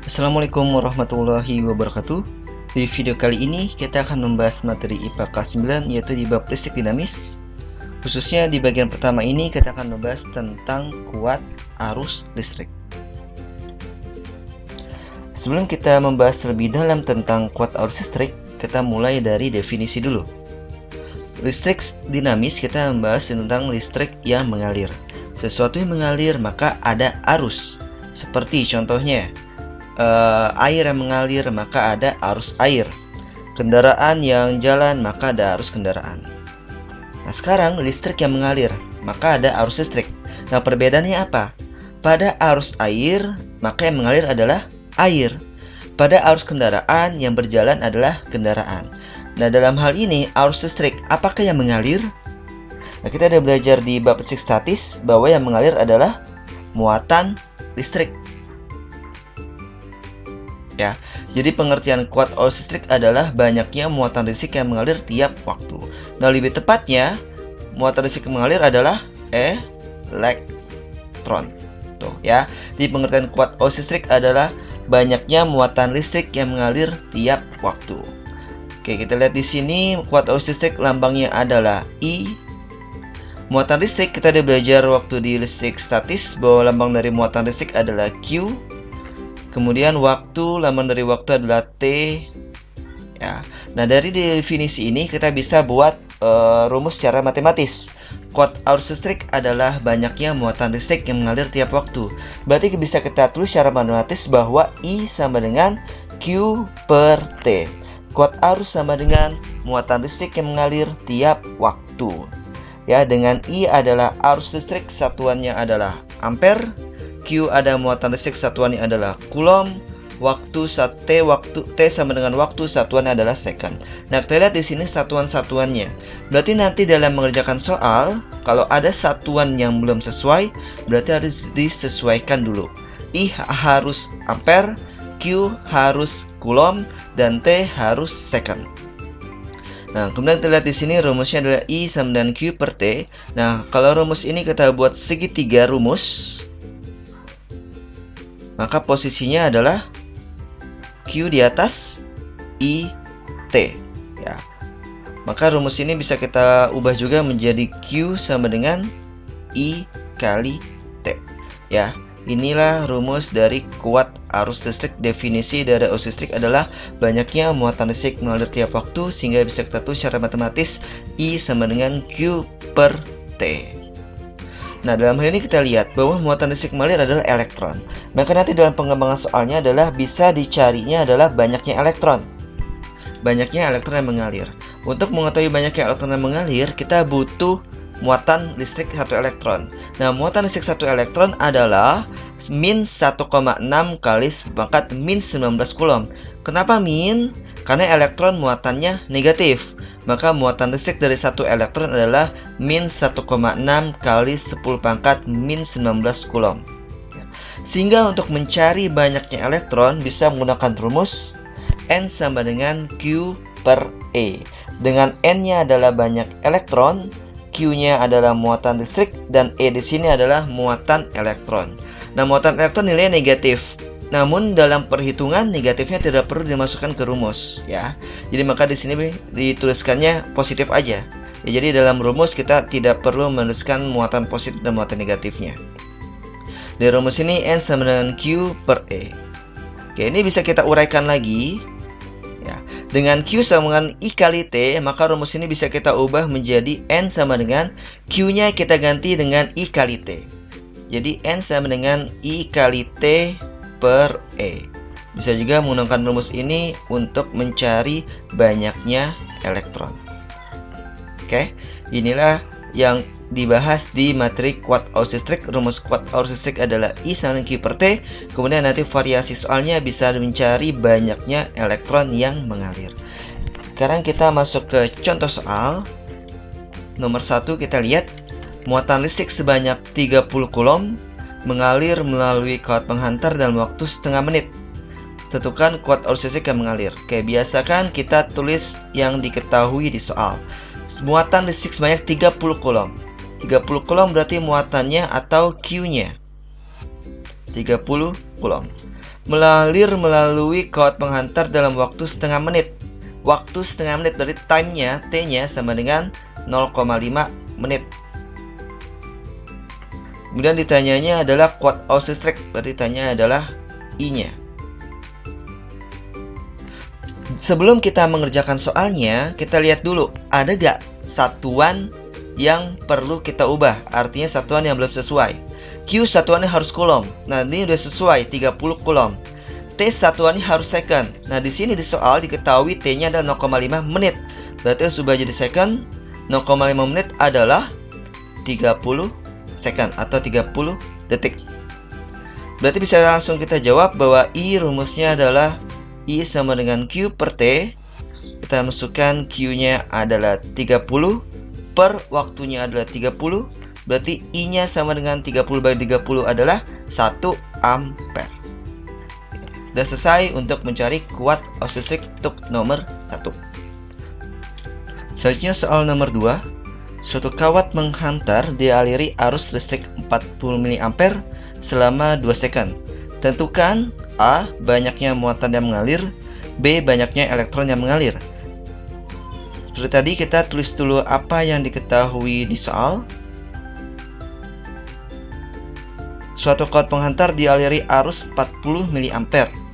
Assalamualaikum warahmatullahi wabarakatuh. Di video kali ini kita akan membahas materi IPA kelas 9, yaitu di bab listrik dinamis. Khususnya di bagian pertama ini kita akan membahas tentang kuat arus listrik. Sebelum kita membahas lebih dalam tentang kuat arus listrik, kita mulai dari definisi dulu. Listrik dinamis, kita membahas tentang listrik yang mengalir. Sesuatu yang mengalir maka ada arus. Seperti contohnya air yang mengalir maka ada arus air. Kendaraan yang jalan maka ada arus kendaraan. Nah sekarang listrik yang mengalir maka ada arus listrik. Nah perbedaannya apa? Pada arus air maka yang mengalir adalah air. Pada arus kendaraan yang berjalan adalah kendaraan. Nah dalam hal ini arus listrik apakah yang mengalir? Nah kita ada belajar di bab listrik statis bahwa yang mengalir adalah muatan listrik. Ya, jadi pengertian kuat arus listrik adalah banyaknya muatan listrik yang mengalir tiap waktu. Nah, lebih tepatnya muatan listrik yang mengalir adalah elektron. Tuh ya. Jadi pengertian kuat arus listrik adalah banyaknya muatan listrik yang mengalir tiap waktu. Oke, kita lihat di sini kuat arus listrik lambangnya adalah I. Muatan listrik kita udah belajar waktu di listrik statis bahwa lambang dari muatan listrik adalah Q. Kemudian waktu, lambang dari waktu adalah T. Ya. Nah dari definisi ini kita bisa buat rumus secara matematis. Kuat arus listrik adalah banyaknya muatan listrik yang mengalir tiap waktu. Berarti bisa kita tulis secara matematis bahwa I sama dengan Q per T. Kuat arus sama dengan muatan listrik yang mengalir tiap waktu. Ya, dengan I adalah arus listrik, satuannya adalah ampere. Q ada muatan listrik, satuannya adalah coulomb. Waktu T sama dengan waktu, satuannya adalah second. Nah, kita lihat di sini satuan-satuannya. Berarti nanti dalam mengerjakan soal, kalau ada satuan yang belum sesuai, berarti harus disesuaikan dulu. I harus ampere, Q harus coulomb, dan T harus second. Nah, kemudian kita lihat di sini rumusnya adalah I sama dengan Q per T. Nah, kalau rumus ini kita buat segitiga rumus, maka posisinya adalah Q di atas I T. Ya. Maka rumus ini bisa kita ubah juga menjadi Q sama dengan I kali T. Ya, inilah rumus dari kuat arus listrik. Definisi dari arus listrik adalah banyaknya muatan listrik mengalir tiap waktu, sehingga bisa kita tulis secara matematis I sama dengan Q per T. Nah, dalam hal ini kita lihat bahwa muatan listrik mengalir adalah elektron. Maka nanti dalam pengembangan soalnya adalah bisa dicarinya adalah banyaknya elektron. Banyaknya elektron yang mengalir. Untuk mengetahui banyaknya elektron yang mengalir, kita butuh muatan listrik 1 elektron. Nah, muatan listrik 1 elektron adalah min 1,6 kali pangkat min 19 coulomb. Kenapa min? Karena elektron muatannya negatif. Maka muatan listrik dari 1 elektron adalah min 1,6 kali 10 pangkat min 19 coulomb. Sehingga untuk mencari banyaknya elektron bisa menggunakan rumus N sama dengan Q per E. Dengan N-nya adalah banyak elektron, Q-nya adalah muatan listrik, dan E di sini adalah muatan elektron. Nah, muatan elektron nilainya negatif. Namun dalam perhitungan negatifnya tidak perlu dimasukkan ke rumus, ya. Jadi maka di sini dituliskannya positif aja. Ya, jadi dalam rumus kita tidak perlu menuliskan muatan positif dan muatan negatifnya. Di rumus ini N sama dengan Q per E. Oke, ini bisa kita uraikan lagi. Ya, dengan Q sama dengan I kali T, maka rumus ini bisa kita ubah menjadi N sama dengan Q-nya kita ganti dengan I kali T. Jadi N sama dengan I kali T per E. Bisa juga menggunakan rumus ini untuk mencari banyaknya elektron. Oke, inilah yang dibahas di materi kuat arus listrik. Rumus kuat arus listrik adalah I sama dengan Q per T. Kemudian nanti variasi soalnya bisa mencari banyaknya elektron yang mengalir. Sekarang kita masuk ke contoh soal. Nomor 1 kita lihat muatan listrik sebanyak 30 coulomb mengalir melalui kawat penghantar dalam waktu setengah menit. Tentukan kuat arus listrik yang mengalir. Oke, biasakan kita tulis yang diketahui di soal. muatan listrik sebanyak 30 coulomb. 30 coulomb berarti muatannya atau Q-nya 30 coulomb. Mengalir melalui kawat penghantar dalam waktu setengah menit. Waktu setengah menit berarti time-nya, T-nya sama dengan 0,5 menit. Kemudian ditanyanya adalah kuat arus listrik, berarti tanya adalah I-nya. Sebelum kita mengerjakan soalnya, kita lihat dulu ada gak satuan yang perlu kita ubah, artinya satuan yang belum sesuai. Q satuannya harus coulomb. Nah, ini udah sesuai 30 coulomb. T satuannya harus second. Nah, di sini di soal diketahui T-nya adalah 0,5 menit. Berarti sudah jadi second. 0,5 menit adalah 30 second atau 30 detik. Berarti bisa langsung kita jawab bahwa I rumusnya adalah I sama dengan Q per T. Kita masukkan Q-nya adalah 30 per waktunya adalah 30. Berarti I-nya sama dengan 30 bagi 30 adalah 1 ampere. Sudah selesai untuk mencari kuat arus listrik untuk nomor 1. Selanjutnya soal nomor 2. Suatu kawat menghantar dialiri arus listrik 40 mA selama 2 second. Tentukan A. Banyaknya muatan yang mengalir, B. Banyaknya elektron yang mengalir. Seperti tadi kita tulis dulu apa yang diketahui di soal. Suatu kawat penghantar dialiri arus 40 mA,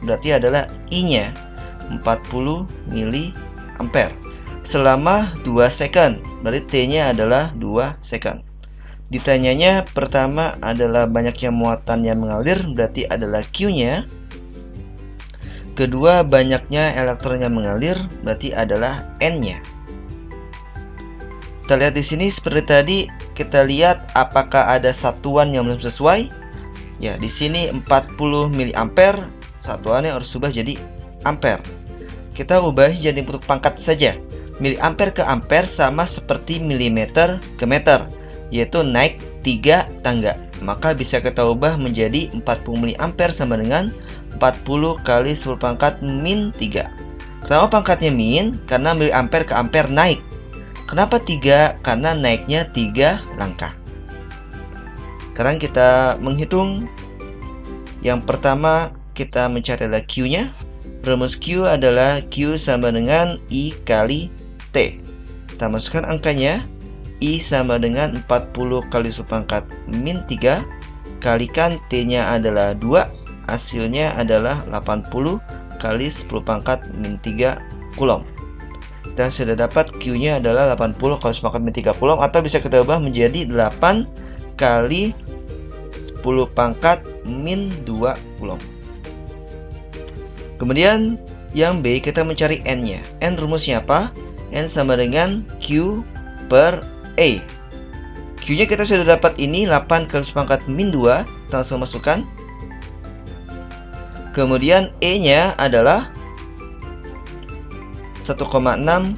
berarti adalah I-nya 40 mA selama 2 second, berarti T-nya adalah 2 second. Ditanyanya pertama adalah banyaknya muatan yang mengalir, berarti adalah Q-nya. Kedua, banyaknya elektron yang mengalir, berarti adalah N-nya. Kita lihat di sini seperti tadi, kita lihat apakah ada satuan yang belum sesuai. Ya, di sini 40 mA, satuannya harus ubah jadi ampere. Kita ubah jadi bentuk pangkat saja. Miliampere ke ampere sama seperti milimeter ke meter, yaitu naik 3 tangga. Maka bisa kita ubah menjadi 40 mA sama dengan 40 kali 10 pangkat min 3. Kenapa pangkatnya min? Karena miliampere ke ampere naik. Kenapa 3? Karena naiknya 3 langkah. Sekarang kita menghitung. Yang pertama kita mencari adalah Q-nya. Rumus Q adalah Q sama dengan I kali T. Kita masukkan angkanya. I sama dengan 40 kali 10 pangkat min 3. Kalikan T-nya adalah 2. Hasilnya adalah 80 kali 10 pangkat min 3 coulomb. Dan sudah dapat Q-nya adalah 80 kali 10 pangkat min 3 coulomb, atau bisa kita ubah menjadi 8 kali 10 pangkat min 2 coulomb. Kemudian yang B kita mencari N-nya. N rumusnya apa? N sama dengan Q per E. Q-nya kita sudah dapat ini 8 kali 10 pangkat min 2. Kita langsung masukkan. Kemudian E-nya adalah 1,6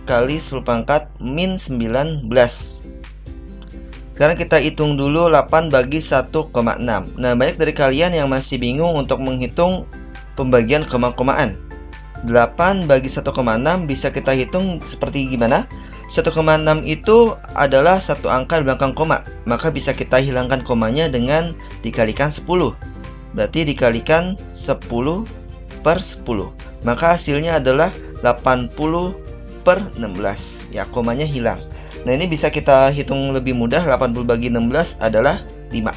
kali 10 pangkat min 19. Sekarang kita hitung dulu 8 bagi 1,6. Nah, banyak dari kalian yang masih bingung untuk menghitung pembagian koma-komaan. 8 bagi 1,6 bisa kita hitung seperti gimana? 1,6 itu adalah satu angka di belakang koma. Maka bisa kita hilangkan komanya dengan dikalikan 10. Berarti dikalikan 10 per 10. Maka hasilnya adalah 80 per 16. Ya, komanya hilang. Nah, ini bisa kita hitung lebih mudah. 80 bagi 16 adalah 5.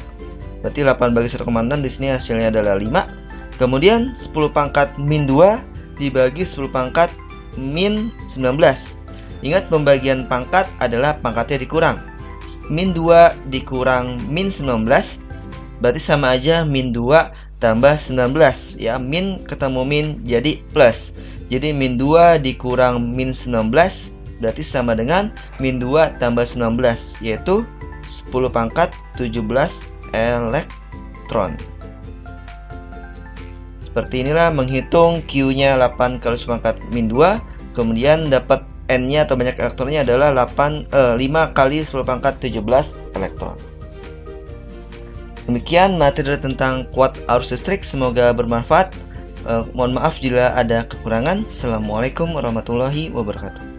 Berarti 8 bagi 1,6 di sini hasilnya adalah 5. Kemudian 10 pangkat min 2 dibagi 10 pangkat min 19. Ingat, pembagian pangkat adalah pangkatnya dikurang. Min 2 dikurang min 19 berarti sama aja min 2 tambah 19. Ya, min ketemu min jadi plus. Jadi min 2 dikurang min 19 berarti sama dengan min 2 tambah 19, yaitu 10 pangkat 17 elektron. Seperti inilah menghitung Q-nya 8 kali 10 pangkat min 2. Kemudian dapat N-nya atau banyak elektronnya adalah 5 kali 10 pangkat 17 elektron. Demikian materi tentang kuat arus listrik. Semoga bermanfaat. Mohon maaf jika ada kekurangan. Assalamualaikum warahmatullahi wabarakatuh.